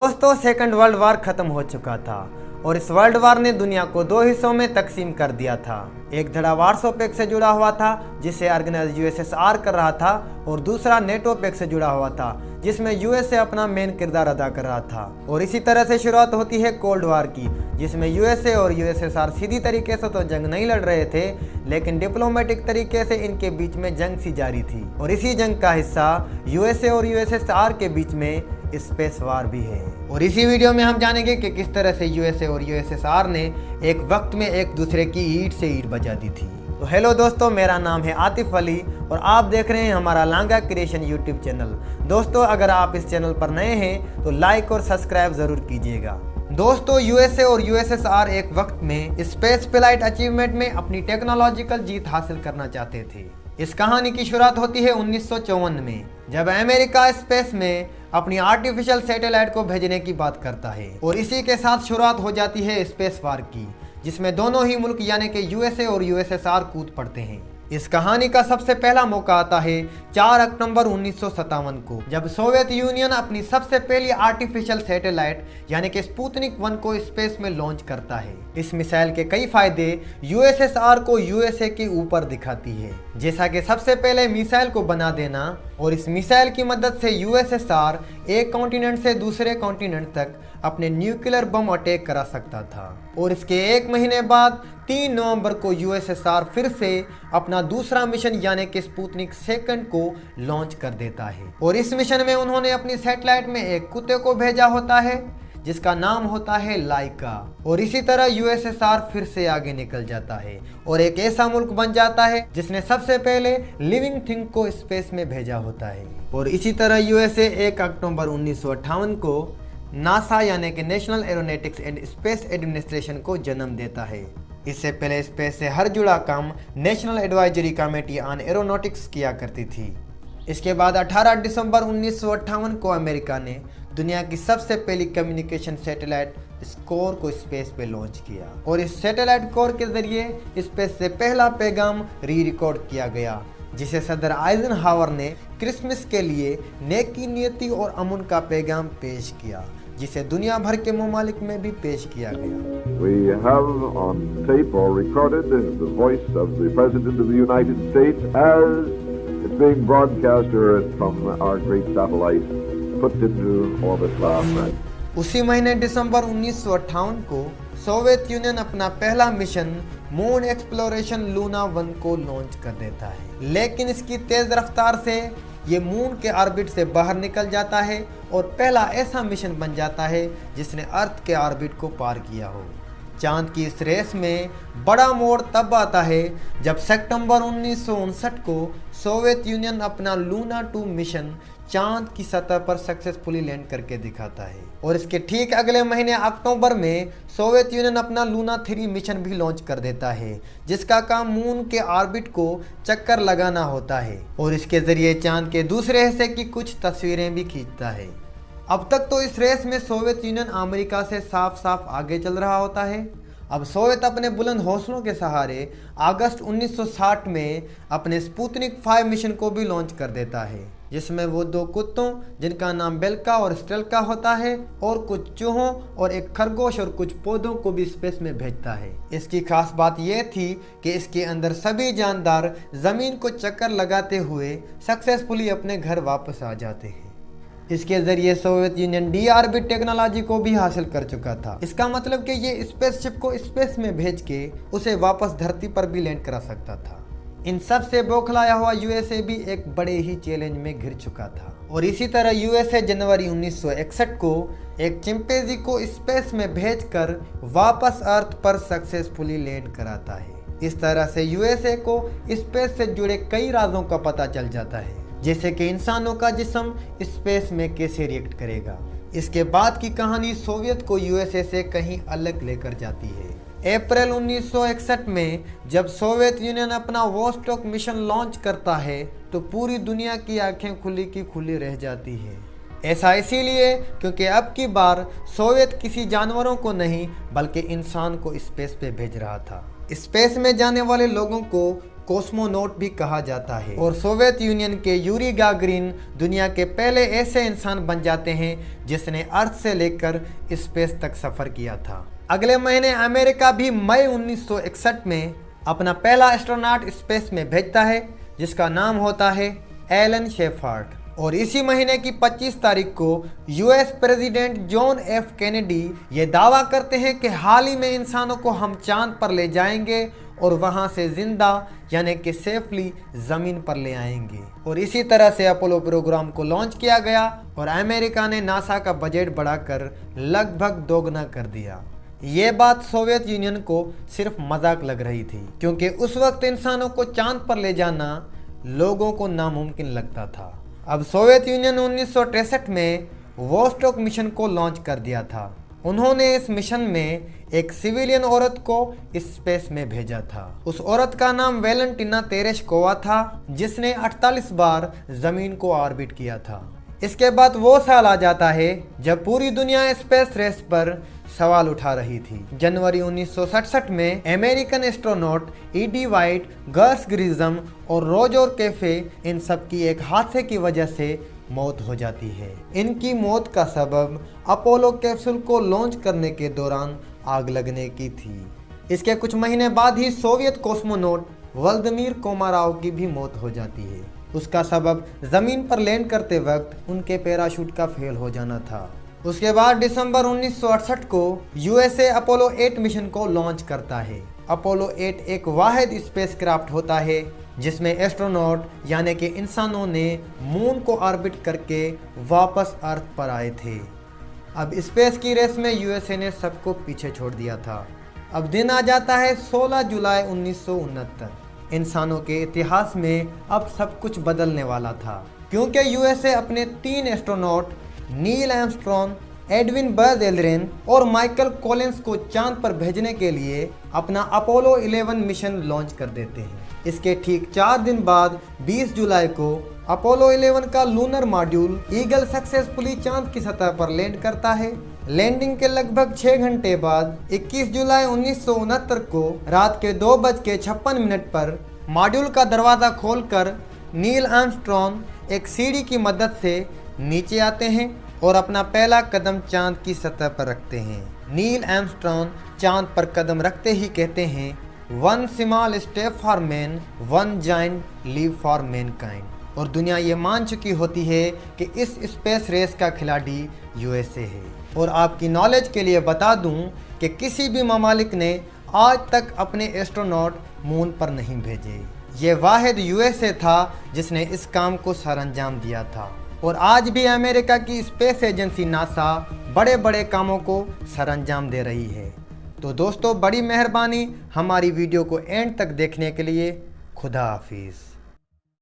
दोस्तों second world war खत्म हो चुका था और इस वर्ल्ड वार ने दुनिया को दो हिस्सों में तकसीम कर दिया था। एक धड़ा वार्सो पैक्ट से जुड़ा हुआ था जिसे ऑर्गेनाइज यूएसएसआर कर रहा था और दूसरा नेटो पैक्ट से जुड़ा हुआ था जिसमें यूएसए अपना मेन किरदार अदा कर रहा था। और इसी तरह से शुरुआत होती है कोल्ड वार की, जिसमें यूएसए और यूएसएसआर सीधी तरीके से तो जंग नहीं लड़ रहे थे, लेकिन डिप्लोमेटिक तरीके से इनके बीच में जंग सी जारी थी। और इसी जंग का हिस्सा यूएसए और यूएसएसआर के बीच में स्पेस वार भी है। और इसी वीडियो में हम जानेंगे कि किस तरह से यूएसए और यूएसएसआर ने एक वक्त में एक दूसरे की ईंट से ईंट बजा दी थी। तो हेलो दोस्तों, मेरा नाम है आतिफ अली और आप देख रहे हैं हमारा लांगा क्रिएशन यूट्यूब चैनल। दोस्तों, अगर आप इस चैनल पर नए हैं तो लाइक और सब्सक्राइब जरूर कीजिएगा। दोस्तों, यूएसए और यूएसएसआर एक वक्त में स्पेस फ्लाइट अचीवमेंट में अपनी टेक्नोलॉजिकल जीत हासिल करना चाहते थे। इस कहानी की शुरुआत होती है 1954 में, जब अमेरिका स्पेस में अपनी आर्टिफिशियल सैटेलाइट को भेजने की बात करता है। और इसी के साथ शुरुआत हो जाती है स्पेस वार की, जिसमें दोनों ही मुल्क यानी कि यूएसए और यूएसएसआर कूद पड़ते हैं। इस कहानी का सबसे पहला मौका आता है 4 अक्टूबर 1957 को, जब सोवियत यूनियन अपनी सबसे पहली आर्टिफिशियल सैटेलाइट यानी कि स्पुतनिक 1 को स्पेस में लॉन्च करता है। इस मिसाइल के कई फायदे यूएसएसआर को यूएसए के ऊपर दिखाती है, जैसा कि सबसे पहले मिसाइल को बना देना, और इस मिसाइल की मदद से यूएसएसआर एक कॉन्टिनेंट से दूसरे कॉन्टिनेंट तक अपने न्यूक्लियर बम अटैक करा सकता था। और इसके एक महीने बाद 3 नवंबर को यूएसएसआर फिर से अपना दूसरा मिशन यानी कि स्पुतनिक 2 को लॉन्च कर देता है। और इस मिशन में उन्होंने अपनी सैटेलाइट में एक कुत्ते को भेजा होता है जिसका नाम होता है लाइका। और इसी तरह यूएसएसआर फिर से आगे निकल जाता है और एक ऐसा मुल्क बन जाता है जिसने सबसे पहले लिविंग थिंग को स्पेस में भेजा होता है। और इसी तरह यूएसए 1 अक्टूबर 1958 को नासा यानी कि national aeronautics and space administration को जन्म देता है। इससे पहले स्पेस से हर जुड़ा काम national advisory committee on aeronautics किया करती थी। इसके बाद 18 दिसंबर 1958 को अमेरिका ने दुनिया की सबसे पहली कम्युनिकेशन सैटेलाइट स्कोर को स्पेस पे लॉन्च किया। और इस सैटेलाइट कोर के जरिए स्पेस से पहला पैगाम री रिकॉर्ड किया गया, जिसे सदर आइजनहावर ने क्रिसमस के लिए नेकी, नियति और अमन का पैगाम पेश किया, जिसे दुनिया भर के ममालिक में भी पेश किया गया। We have on tape or recorded the voice of the President of the United States as it's being broadcast from our great satellite put into orbit last night. उसी महीने दिसंबर 1958 को सोवियत यूनियन अपना पहला मिशन मून एक्सप्लोरेशन लूना 1 को launch कर देता है, लेकिन इसकी तेज रफ्तार से ये मून के ऑर्बिट से बाहर निकल जाता है और पहला ऐसा मिशन बन जाता है जिसने अर्थ के ऑर्बिट को पार किया हो। चांद की इस रेस में बड़ा मोड़ तब आता है जब सितंबर 1959 को सोवियत यूनियन अपना लूना 2 मिशन चांद की सतह पर सक्सेसफुली लैंड करके दिखाता है। और इसके ठीक अगले महीने अक्टूबर में सोवियत यूनियन अपना लूना 3 मिशन भी लॉन्च कर देता है, जिसका काम मून के ऑर्बिट को चक्कर लगाना होता है और इसके जरिए चांद के दूसरे हिस्से की कुछ तस्वीरें भी खींचता है। अब तक तो इस रेस में सोवियत यूनियन अमेरिका से साफ साफ आगे चल रहा होता है। अब सोवियत अपने बुलंद हौसलों के सहारे अगस्त 1960 में अपने स्पुतनिक 5 मिशन को भी लॉन्च कर देता है, जिसमें वो 2 कुत्तों जिनका नाम बेल्का और स्टेल्का होता है और कुछ चूहों और एक खरगोश और कुछ पौधों को भी स्पेस में भेजता है। इसकी खास बात यह थी कि इसके अंदर सभी जानदार जमीन को चक्कर लगाते हुए सक्सेसफुली अपने घर वापस आ जाते हैं। इसके जरिए Soviet union D orbit technology को भी हासिल कर चुका था। इसका मतलब कि ये स्पेसशिप को स्पेस में भेज के उसे वापस धरती पर भी लैंड करा सकता था। इन सब से बौखलाया हुआ यूएसए भी एक बड़े ही चैलेंज में घिर चुका था। और इसी तरह यूएसए जनवरी 1961 को एक चिंपैंजी को स्पेस में भेजकर वापस अर्थ पर सक्सेसफुली लैंड कराता है। इस तरह से यूएसए को स्पेस से जुड़े कई राजों का पता चल जाता है, जैसे कि इंसानों का जिस्म स्पेस में कैसे रिएक्ट करेगा। इसके बाद की कहानी सोवियत को यूएसए से कहीं अलग लेकर जाती है। अप्रैल 1961 में जब सोवियत यूनियन अपना वोस्टॉक मिशन लॉन्च करता है तो पूरी दुनिया की आंखें खुली की खुली रह जाती है। ऐसा इसीलिए क्योंकि अब की बार सोवियत किसी जानवरों को नहीं बल्कि इंसान को स्पेस पे भेज रहा था। स्पेस में जाने वाले लोगों को कोस्मोनॉट भी कहा जाता है। और सोवियत यूनियन के यूरी गागरिन दुनिया के पहले ऐसे इंसान बन जाते हैं जिसने अर्थ से लेकर स्पेस तक सफर किया था। अगले महीने अमेरिका भी मई 1961 में अपना पहला एस्ट्रोनॉट स्पेस में भेजता है जिसका नाम होता है एलन शेफर्ड। और इसी महीने की 25 तारीख को US president John F Kennedy ये दावा करते हैं कि हाल ही में इंसानों को हम चांद पर ले जाएंगे और वहां से जिंदा यानी कि सेफली ज़मीन पर ले आएंगे। और इसी तरह से अपोलो प्रोग्राम को लॉन्च किया गया और अमेरिका ने नासा का बजट बढ़ाकर लगभग दोगुना कर दिया। ये बात सोवियत यूनियन को सिर्फ मजाक लग रही थी क्योंकि उस वक्त इंसानों को चांद पर ले जाना लोगों को नामुमकिन लगता था। अब सोवियत यूनियन 1963 में वोस्टॉक मिशन को लॉन्च कर दिया था। उन्होंने इस मिशन में एक सिविलियन औरत को स्पेस में भेजा था। उस औरत का नाम वेलेंटिना तेरेशकोवा था जिसने 48 बार जमीन को ऑर्बिट किया था। इसके बाद वो साल आ जाता है जब पूरी दुनिया स्पेस रेस पर सवाल उठा रही थी। जनवरी 1967 में अमेरिकन एस्ट्रोनॉट ईडी वाइट, गस ग्रिज़म और रोजर कैफे इन सब की एक हादसे की वजह से मौत हो जाती है। इनकी मौत का सबब अपोलो कैप्सूल को लॉन्च करने के दौरान आग लगने की थी। इसके कुछ महीने बाद ही सोवियत कॉस्मोनॉट व्लादिमीर कोमारोव की भी मौत हो जाती है। उसका सबब जमीन पर लैंड करते वक्त उनके पैराशूट का फेल हो जाना था। उसके बाद दिसंबर 1968 को यूएसए अपोलो 8 मिशन को लॉन्च करता है। अपोलो 8 एक वाहिद स्पेसक्राफ्ट होता है जिसमें एस्ट्रोनॉट यानी कि इंसानों ने मून को ऑर्बिट करके वापस अर्थ पर आए थे। अब स्पेस की रेस में यूएसए ने सबको पीछे छोड़ दिया था। अब दिन आ जाता है 16 जुलाई 1969। इंसानों के इतिहास में अब सब कुछ बदलने वाला था क्योंकि यूएसए अपने 3 astronaut Neil Armstrong, Edwin Buzz Aldrin और माइकल कॉलिंस को चांद पर भेजने के लिए अपना अपोलो 11 मिशन लॉन्च कर देते हैं। इसके ठीक 4 दिन बाद 20 जुलाई को अपोलो 11 का लूनर मॉड्यूल ईगल सक्सेसफुली चांद की सतह पर लैंड करता है। लैंडिंग के लगभग 6 घंटे बाद 21 जुलाई 1969 को रात के 2:56 पर मॉड्यूल का दरवाज़ा खोलकर नील आर्मस्ट्रॉन्ग एक सीढ़ी की मदद से नीचे आते हैं और अपना पहला कदम चांद की सतह पर रखते हैं। नील आर्मस्ट्रॉन्ग चांद पर कदम रखते ही कहते हैं, 1 small step for man, 1 giant leap for mankind. और दुनिया ये मान चुकी होती है कि इस स्पेस रेस का खिलाड़ी यूएसए है। और आपकी नॉलेज के लिए बता दूं कि किसी भी ममालिक ने आज तक अपने एस्ट्रोनॉट मून पर नहीं भेजे। ये वाहिद यूएसए था जिसने इस काम को सरअंजाम दिया था। और आज भी अमेरिका की स्पेस एजेंसी नासा बड़े बड़े कामों को सरअंजाम दे रही है। तो दोस्तों, बड़ी मेहरबानी हमारी वीडियो को एंड तक देखने के लिए। खुदा हाफिज़।